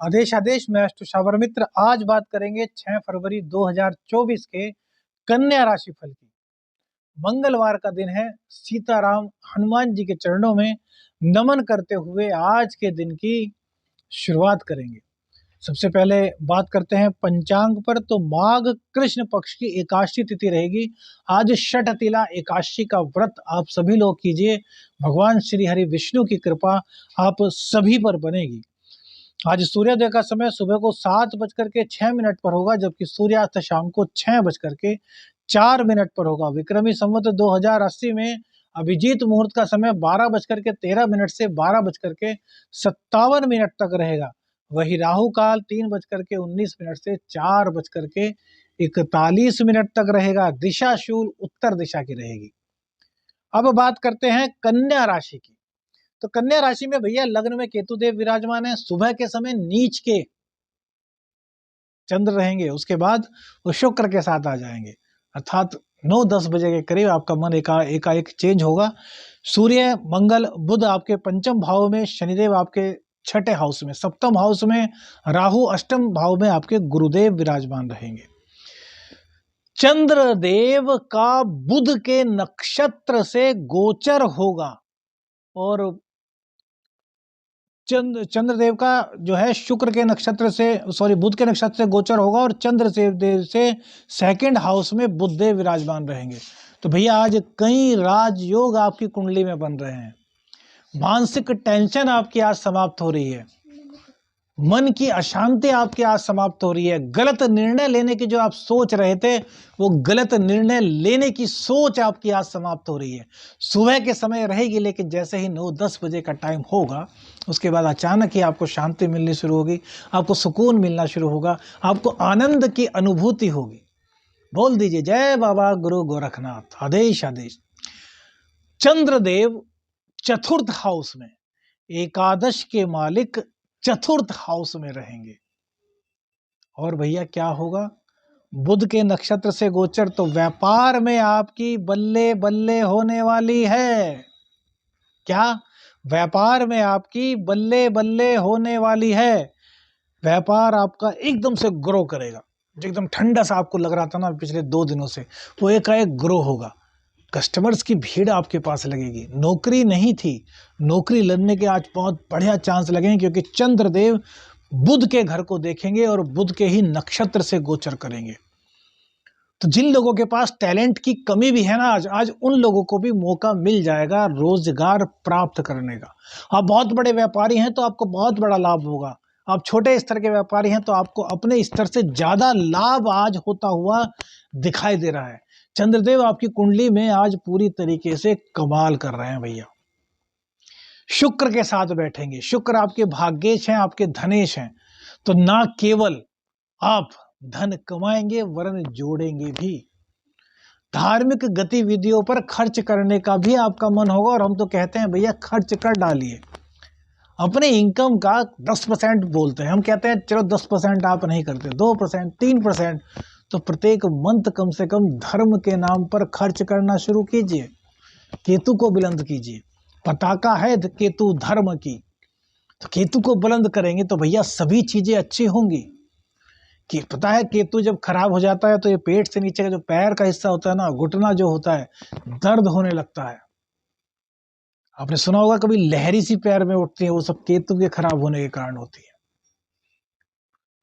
आदेश आदेश मैं अष्ट श्रावण मित्र आज बात करेंगे 6 फरवरी 2024 के कन्या राशि फल की। मंगलवार का दिन है। सीताराम हनुमान जी के चरणों में नमन करते हुए आज के दिन की शुरुआत करेंगे। सबसे पहले बात करते हैं पंचांग पर। तो माघ कृष्ण पक्ष की एकादशी तिथि रहेगी। आज षटतिला एकादशी का व्रत आप सभी लोग कीजिए। भगवान श्री हरि विष्णु की कृपा आप सभी पर बनेगी। आज सूर्योदय का समय सुबह को 7:06 पर होगा, जबकि सूर्यास्त शाम को 6:04 पर होगा। विक्रमी संवत 2080 में अभिजीत मुहूर्त का समय 12:13 से 12:57 तक रहेगा। वही राहु काल 3:19 से 4:41 तक रहेगा। दिशा शूल उत्तर दिशा की रहेगी। अब बात करते हैं कन्या राशि की। तो कन्या राशि में भैया लग्न में केतु देव विराजमान है। सुबह के समय नीच के चंद्र रहेंगे, उसके बाद वो शुक्र के साथ आ जाएंगे, अर्थात 9-10 बजे के करीब आपका मन एकाएक चेंज होगा। सूर्य मंगल बुध आपके पंचम भाव में, शनिदेव आपके छठे हाउस में, सप्तम हाउस में राहु, अष्टम भाव में आपके गुरुदेव विराजमान रहेंगे। चंद्रदेव का बुध के नक्षत्र से गोचर होगा और चंद्रदेव का जो है शुक्र के नक्षत्र से बुध के नक्षत्र से गोचर होगा और चंद्रदेव से सेकंड हाउस में बुधदेव विराजमान रहेंगे। तो भैया आज कई राजयोग आपकी कुंडली में बन रहे हैं। मानसिक टेंशन आपकी आज समाप्त हो रही है। मन की अशांति आपकी आज समाप्त हो रही है। गलत निर्णय लेने की जो आप सोच रहे थे, वो गलत निर्णय लेने की सोच आपकी आज समाप्त हो रही है। सुबह के समय रहेगी, लेकिन जैसे ही 9-10 बजे का टाइम होगा, उसके बाद अचानक ही आपको शांति मिलनी शुरू होगी, आपको सुकून मिलना शुरू होगा, आपको आनंद की अनुभूति होगी। बोल दीजिए जय बाबा गुरु गोरखनाथ। आदेश आदेश। चंद्रदेव चतुर्थ हाउस में, एकादश के मालिक चतुर्थ हाउस में रहेंगे। और भैया क्या होगा, बुध के नक्षत्र से गोचर, तो व्यापार में आपकी बल्ले बल्ले होने वाली है। क्या? व्यापार में आपकी बल्ले बल्ले होने वाली है। व्यापार आपका एकदम से ग्रो करेगा। जो एकदम ठंडा सा आपको लग रहा था ना पिछले 2 दिनों से, वो एकाएक ग्रो होगा। कस्टमर्स की भीड़ आपके पास लगेगी। नौकरी नहीं थी, नौकरी लगने के आज बहुत बढ़िया चांस लगेंगे, क्योंकि चंद्रदेव बुध के घर को देखेंगे और बुध के ही नक्षत्र से गोचर करेंगे। तो जिन लोगों के पास टैलेंट की कमी भी है ना, आज उन लोगों को भी मौका मिल जाएगा रोजगार प्राप्त करने का। आप बहुत बड़े व्यापारी हैं तो आपको बहुत बड़ा लाभ होगा। आप छोटे स्तर के व्यापारी हैं तो आपको अपने स्तर से ज्यादा लाभ आज होता हुआ दिखाई दे रहा है। चंद्रदेव आपकी कुंडली में आज पूरी तरीके से कमाल कर रहे हैं भैया। शुक्र के साथ बैठेंगे। शुक्र आपके भाग्येश हैं, आपके धनेश हैं। तो ना केवल आप धन कमाएंगे वरन जोड़ेंगे भी। धार्मिक गतिविधियों पर खर्च करने का भी आपका मन होगा। और हम तो कहते हैं भैया खर्च कर डालिए। अपने इनकम का 10% बोलते हैं, हम कहते हैं चलो 10% आप नहीं करते, 2%, 3%, तो प्रत्येक मंथ कम से कम धर्म के नाम पर खर्च करना शुरू कीजिए। केतु को बुलंद कीजिए। पताका है केतु धर्म की, तो केतु को बुलंद करेंगे तो भैया सभी चीजें अच्छी होंगी। कि पता है केतु जब खराब हो जाता है तो ये पेट से नीचे का जो पैर का हिस्सा होता है ना, घुटना जो होता है, दर्द होने लगता है। आपने सुना होगा कभी लहरी सी पैर में उठती है, वो सब केतु के खराब होने के कारण होती है।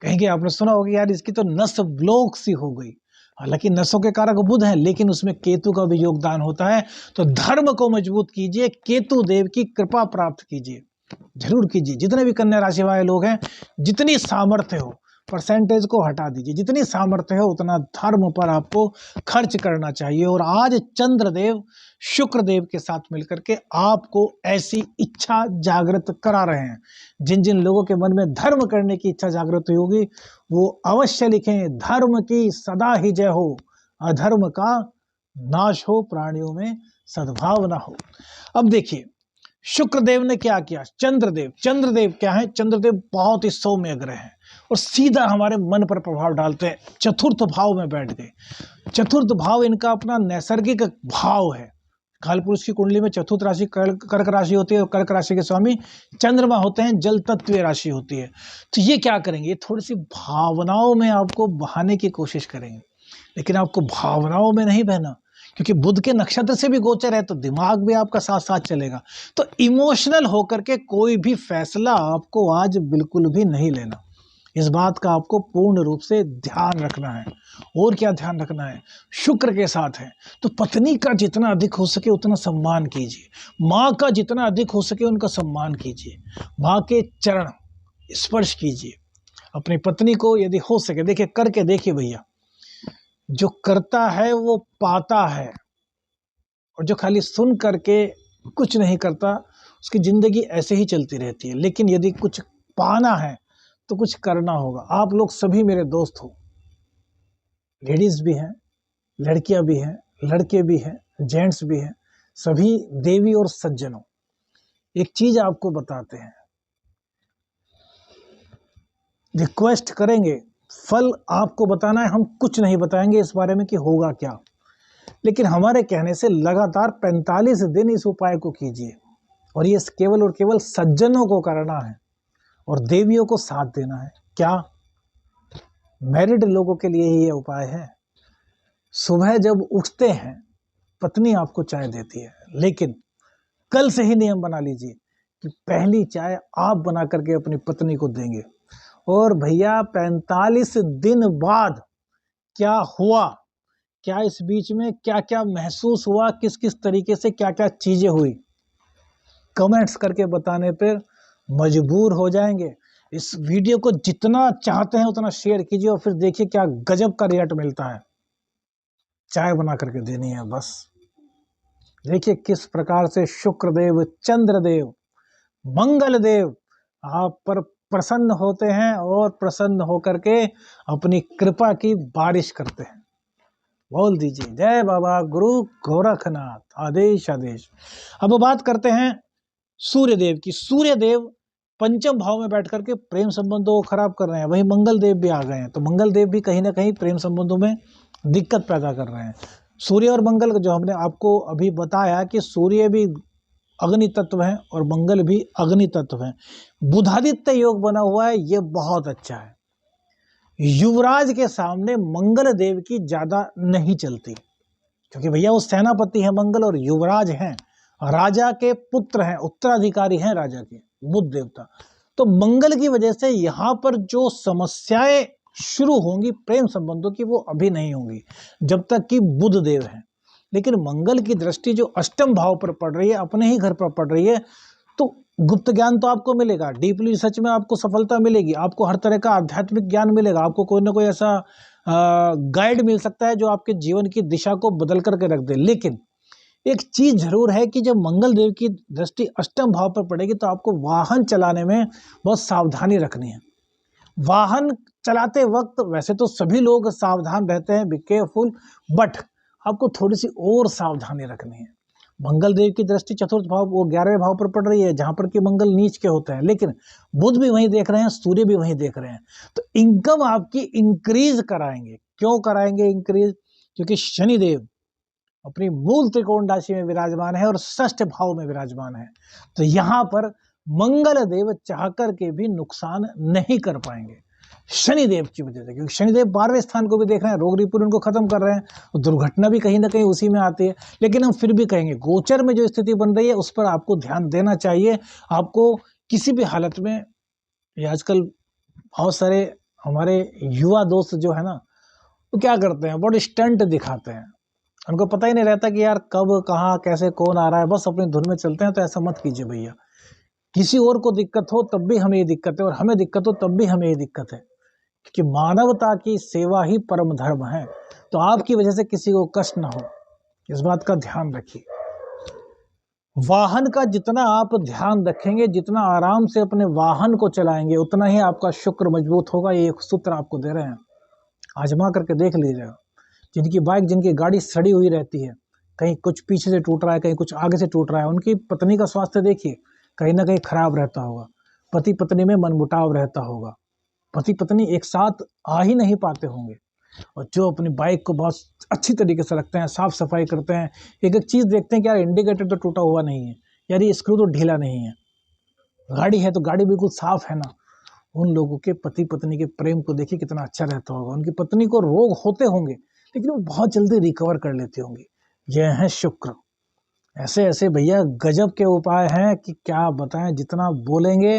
कहीं कि आपने सुना होगा यार इसकी तो नस ब्लॉक सी हो गई। हालांकि नसों के कारक बुध हैं, लेकिन उसमें केतु का भी योगदान होता है। तो धर्म को मजबूत कीजिए, केतु देव की कृपा प्राप्त कीजिए, जरूर कीजिए। जितने भी कन्या राशि वाले लोग हैं, जितनी सामर्थ्य हो, परसेंटेज को हटा दीजिए, जितनी सामर्थ्य है उतना धर्म पर आपको खर्च करना चाहिए। और आज चंद्रदेव शुक्रदेव के साथ मिलकर के आपको ऐसी इच्छा जागृत करा रहे हैं। जिन जिन लोगों के मन में धर्म करने की इच्छा जागृत हुई होगी, वो अवश्य लिखें, धर्म की सदा ही जय हो, अधर्म का नाश हो, प्राणियों में सद्भावना हो। अब देखिए शुक्रदेव ने क्या किया। चंद्रदेव क्या है? चंद्रदेव बहुत ही सौम्य ग्रह हैं और सीधा हमारे मन पर प्रभाव डालते हैं। चतुर्थ भाव में बैठ गए। चतुर्थ भाव इनका अपना नैसर्गिक भाव है। कालपुरुष की कुंडली में चतुर्थ राशि कर्क राशि होती है और कर्क राशि के स्वामी चंद्रमा होते हैं, जल तत्व राशि होती है। तो ये क्या करेंगे, ये थोड़ी सी भावनाओं में आपको बहाने की कोशिश करेंगे, लेकिन आपको भावनाओं में नहीं बहना, क्योंकि बुध के नक्षत्र से भी गोचर है तो दिमाग भी आपका साथ साथ चलेगा। तो इमोशनल होकर के कोई भी फैसला आपको आज बिल्कुल भी नहीं लेना, इस बात का आपको पूर्ण रूप से ध्यान रखना है। और क्या ध्यान रखना है, शुक्र के साथ है तो पत्नी का जितना अधिक हो सके उतना सम्मान कीजिए, माँ का जितना अधिक हो सके उनका सम्मान कीजिए, माँ के चरण स्पर्श कीजिए, अपनी पत्नी को यदि हो सके, देखिए करके देखिए भैया, जो करता है वो पाता है, और जो खाली सुन करके कुछ नहीं करता उसकी जिंदगी ऐसे ही चलती रहती है। लेकिन यदि कुछ पाना है तो कुछ करना होगा। आप लोग सभी मेरे दोस्त हो, लेडीज भी हैं, लड़कियां भी हैं, लड़के भी हैं, जेंट्स भी हैं, सभी देवी और सज्जनों, एक चीज आपको बताते हैं, रिक्वेस्ट करेंगे, फल आपको बताना है, हम कुछ नहीं बताएंगे इस बारे में कि होगा क्या, लेकिन हमारे कहने से लगातार 45 दिन इस उपाय को कीजिए, और ये केवल और केवल सज्जनों को करना है और देवियों को साथ देना है। क्या मैरिड लोगों के लिए ही ये उपाय है। सुबह जब उठते हैं पत्नी आपको चाय देती है, लेकिन कल से ही नियम बना लीजिए कि पहली चाय आप बना करके अपनी पत्नी को देंगे। और भैया 45 दिन बाद क्या हुआ, क्या इस बीच में क्या क्या महसूस हुआ, किस किस तरीके से क्या क्या चीजें हुई, कमेंट्स करके बताने पर मजबूर हो जाएंगे। इस वीडियो को जितना चाहते हैं उतना शेयर कीजिए और फिर देखिए क्या गजब का रिजल्ट मिलता है। चाय बना करके देनी है बस। देखिए किस प्रकार से शुक्रदेव, चंद्रदेव, मंगलदेव आप पर प्रसन्न होते हैं और प्रसन्न होकर के अपनी कृपा की बारिश करते हैं। बोल दीजिए जय बाबा गुरु गोरखनाथ, आदेश आदेश। अब बात करते हैं सूर्यदेव की। सूर्यदेव पंचम भाव में बैठ करके प्रेम संबंधों को खराब कर रहे हैं, वहीं मंगल देव भी आ गए हैं, तो मंगल देव भी कहीं ना कहीं प्रेम संबंधों में दिक्कत पैदा कर रहे हैं। सूर्य और मंगल जो हमने आपको अभी बताया कि सूर्य भी अग्नि तत्व है और मंगल भी अग्नि तत्व है। बुधादित्य योग बना हुआ है, ये बहुत अच्छा है। युवराज के सामने मंगल देव की ज्यादा नहीं चलती, क्योंकि भैया वो सेनापति है मंगल और युवराज हैं, राजा के पुत्र हैं, उत्तराधिकारी हैं राजा के, बुध देवता। तो मंगल की वजह से यहाँ पर जो समस्याएं शुरू होंगी प्रेम संबंधों की, वो अभी नहीं होंगी जब तक कि बुध देव हैं। लेकिन मंगल की दृष्टि जो अष्टम भाव पर पड़ रही है, अपने ही घर पर पड़ रही है, तो गुप्त ज्ञान तो आपको मिलेगा, डीपली रिसर्च में आपको सफलता मिलेगी, आपको हर तरह का आध्यात्मिक ज्ञान मिलेगा, आपको कोई ना कोई ऐसा गाइड मिल सकता है जो आपके जीवन की दिशा को बदल करके रख दे। लेकिन एक चीज जरूर है कि जब मंगल देव की दृष्टि अष्टम भाव पर पड़ेगी तो आपको वाहन चलाने में बहुत सावधानी रखनी है। वाहन चलाते वक्त वैसे तो सभी लोग सावधान रहते हैं, बी केयरफुल, बट आपको थोड़ी सी और सावधानी रखनी है। मंगल देव की दृष्टि चतुर्थ भाव, वो 11वें भाव पर पड़ रही है, जहां पर कि मंगल नीच के होते हैं, लेकिन बुध भी वहीं देख रहे हैं, सूर्य भी वहीं देख रहे हैं। तो इनकम आपकी इंक्रीज कराएंगे। क्यों कराएंगे इंक्रीज? क्योंकि शनिदेव अपनी मूल त्रिकोण राशि में विराजमान है और षष्ठ भाव में विराजमान है। तो यहाँ पर मंगल देव चाह करके भी नुकसान नहीं कर पाएंगे शनिदेव की वजह से, क्योंकि शनिदेव 12वें स्थान को भी देख रहे हैं, रोग रिपुर उनको खत्म कर रहे हैं, तो दुर्घटना भी कहीं ना कहीं उसी में आती है। लेकिन हम फिर भी कहेंगे गोचर में जो स्थिति बन रही है उस पर आपको ध्यान देना चाहिए। आपको किसी भी हालत में, ये आजकल बहुत सारे हमारे युवा दोस्त जो है ना, वो क्या करते हैं, बड़े स्टंट दिखाते हैं, उनको पता ही नहीं रहता कि यार कब कहाँ कैसे कौन आ रहा है, बस अपनी धुन में चलते हैं। तो ऐसा मत कीजिए भैया, किसी और को दिक्कत हो तब भी हमें ये दिक्कत है और हमें दिक्कत हो तब भी हमें ये दिक्कत है, क्योंकि मानवता की सेवा ही परम धर्म है। तो आपकी वजह से किसी को कष्ट ना हो, इस बात का ध्यान रखिए। वाहन का जितना आप ध्यान रखेंगे, जितना आराम से अपने वाहन को चलाएंगे, उतना ही आपका शुक्र मजबूत होगा। ये एक सूत्र आपको दे रहे हैं, आजमा करके देख लीजिएगा। जिनकी बाइक, जिनकी गाड़ी सड़ी हुई रहती है, कहीं कुछ पीछे से टूट रहा है, कहीं कुछ आगे से टूट रहा है, उनकी पत्नी का स्वास्थ्य देखिए, कहीं ना कहीं खराब रहता होगा, पति पत्नी में मनमुटाव रहता होगा, पति पत्नी एक साथ आ ही नहीं पाते होंगे। और जो अपनी बाइक को बहुत अच्छी तरीके से रखते हैं, साफ सफाई करते हैं, एक एक चीज़ देखते हैं कि यार इंडिकेटर तो टूटा हुआ नहीं है, यार ये स्क्रू तो ढीला नहीं है, गाड़ी है तो गाड़ी बिल्कुल साफ है ना। उन लोगों के पति पत्नी के प्रेम को देखिए कितना अच्छा रहता होगा। उनकी पत्नी को रोग होते होंगे लेकिन वो बहुत जल्दी रिकवर कर लेती होंगी। यह है शुक्र। ऐसे ऐसे भैया गजब के उपाय हैं कि क्या बताएं, जितना बोलेंगे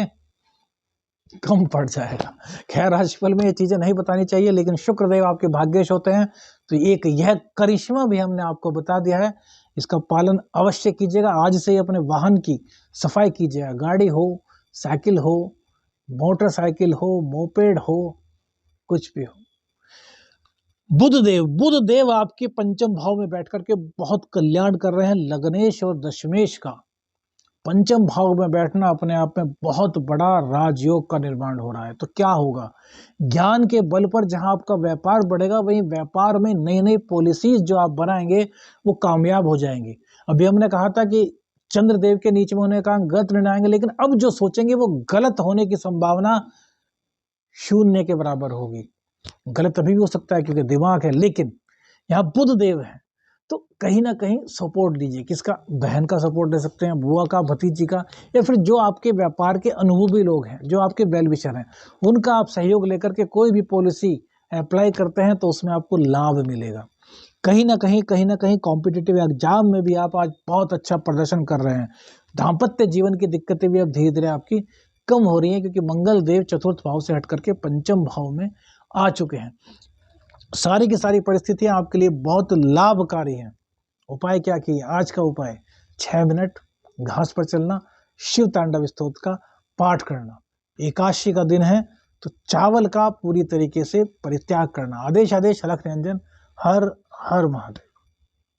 कम पड़ जाएगा। खैर राशिफल में ये चीजें नहीं बतानी चाहिए, लेकिन शुक्रदेव आपके भाग्येश होते हैं। तो एक यह करिश्मा भी हमने आपको बता दिया है, इसका पालन अवश्य कीजिएगा। आज से ही अपने वाहन की सफाई कीजिएगा, गाड़ी हो, साइकिल हो, मोटरसाइकिल हो, मोपेड हो, कुछ भी हो। बुध देव आपके पंचम भाव में बैठ करके बहुत कल्याण कर रहे हैं। लग्नेश और दशमेश का पंचम भाव में बैठना अपने आप में बहुत बड़ा राजयोग का निर्माण हो रहा है। तो क्या होगा, ज्ञान के बल पर जहां आपका व्यापार बढ़ेगा, वहीं व्यापार में नई नई पॉलिसीज जो आप बनाएंगे वो कामयाब हो जाएंगी। अभी हमने कहा था कि चंद्रदेव के नीचे में होने का गलत निर्णय आएंगे, लेकिन अब जो सोचेंगे वो गलत होने की संभावना शून्य के बराबर होगी। गलत अभी भी हो सकता है क्योंकि दिमाग है, लेकिन यहाँ बुध देव है तो कहीं ना कहीं सपोर्ट दीजिए। किसका, बहन का सपोर्ट दे सकते हैं, बुआ का, भतीजी का, या फिर जो आपके व्यापार के अनुभवी लोग हैं, जो आपके वेल विशर हैं, उनका आप सहयोग लेकर के कोई भी पॉलिसी अप्लाई करते हैं तो उसमें आपको लाभ मिलेगा। कहीं ना कहीं कॉम्पिटिटिव एग्जाम में भी आप आज बहुत अच्छा प्रदर्शन कर रहे हैं। दाम्पत्य जीवन की दिक्कतें भी अब धीरे धीरे आपकी कम हो रही हैं, क्योंकि मंगल देव चतुर्थ भाव से हट करके पंचम भाव में आ चुके हैं। सारी की सारी परिस्थितियां आपके लिए बहुत लाभकारी हैं। उपाय क्या किए, आज का उपाय 6 मिनट घास पर चलना, शिव तांडव स्तोत्र का पाठ करना। एकादशी का दिन है तो चावल का पूरी तरीके से परित्याग करना। आदेश अलख निरंजन। हर हर महादेव।